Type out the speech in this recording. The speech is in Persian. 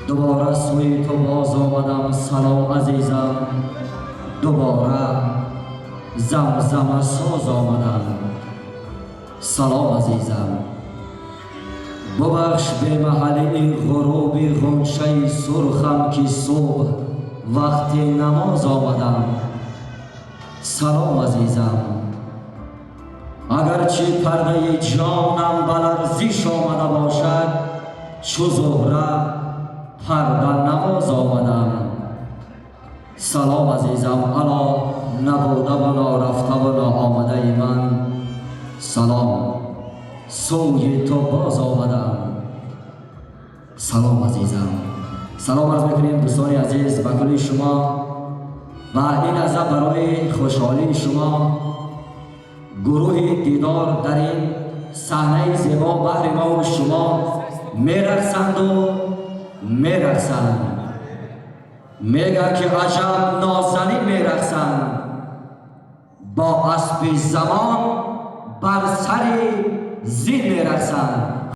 دوباره سوی تو باز آمدم. سلام عزیزم، دوباره زمزمه ساز آمدم. سلام عزیزم، ببخش به محل غروب غنچه سرخم که صبح وقت نماز آمدم. سلام عزیزم، اگرچه پرده جانم به لرزش آمده باشد، چو زهره پرده نواز آمدم. سلام عزیزم، الا نبوده و نارفته و ناآمده من. سلام، سوی تو باز آمدم. سلام عزیزم، سلام عرض میکنیم دوستان عزیز به کل شما و این لحظه برای خوشحالی شما گروه دیدار در این صحنه زیبا بهر ما و شما میرقصند و میرقصند. میگه که عجب نازنین میرقصند، با اسب زمان بر سر زین میرقصند.